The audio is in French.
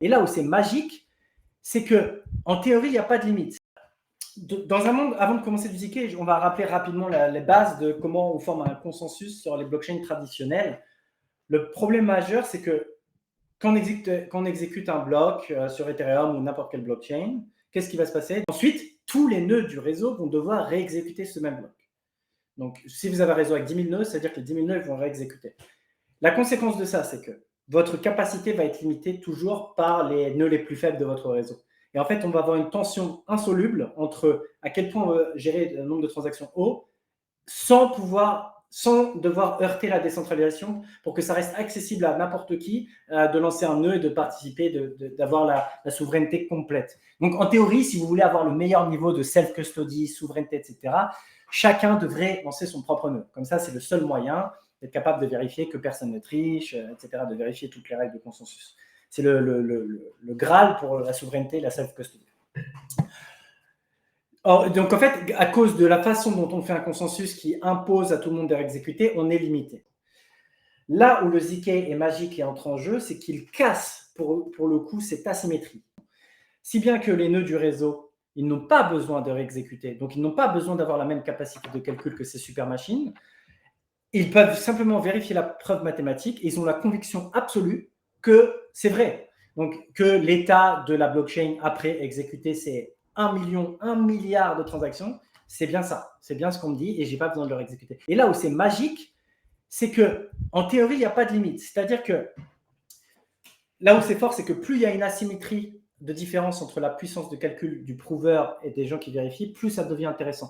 Et là où c'est magique, c'est que en théorie, il n'y a pas de limite. Dans un monde, avant de commencer du ZK, on va rappeler rapidement les bases de comment on forme un consensus sur les blockchains traditionnelles. Le problème majeur, c'est que quand on exécute un bloc sur Ethereum ou n'importe quelle blockchain, qu'est-ce qui va se passer? Ensuite, tous les nœuds du réseau vont devoir réexécuter ce même bloc. Donc, si vous avez un réseau avec 10 000 nœuds, c'est-à-dire que les 10 000 nœuds vont réexécuter. La conséquence de ça, c'est que votre capacité va être limitée toujours par les nœuds les plus faibles de votre réseau. Et en fait, on va avoir une tension insoluble entre à quel point on veut gérer le nombre de transactions haut sans devoir heurter la décentralisation pour que ça reste accessible à n'importe qui de lancer un nœud et de participer, d'avoir la souveraineté complète. Donc, en théorie, si vous voulez avoir le meilleur niveau de self-custody, souveraineté, etc., chacun devrait lancer son propre nœud. Comme ça, c'est le seul moyen d'être capable de vérifier que personne ne triche, etc., de vérifier toutes les règles de consensus. C'est le Graal pour la souveraineté et la self-custody. Donc en fait, à cause de la façon dont on fait un consensus qui impose à tout le monde de réexécuter, on est limité. Là où le ZK est magique et entre en jeu, c'est qu'il casse pour le coup cette asymétrie. Si bien que les nœuds du réseau, ils n'ont pas besoin de réexécuter, donc ils n'ont pas besoin d'avoir la même capacité de calcul que ces super machines. Ils peuvent simplement vérifier la preuve mathématique et ils ont la conviction absolue que c'est vrai. Donc que l'état de la blockchain après exécuter ces 1 million, 1 milliard de transactions, c'est bien ça. C'est bien ce qu'on me dit et je n'ai pas besoin de le réexécuter. Et là où c'est magique, c'est qu'en théorie, il n'y a pas de limite. C'est-à-dire que là où c'est fort, c'est que plus il y a une asymétrie de différence entre la puissance de calcul du prouveur et des gens qui vérifient, plus ça devient intéressant.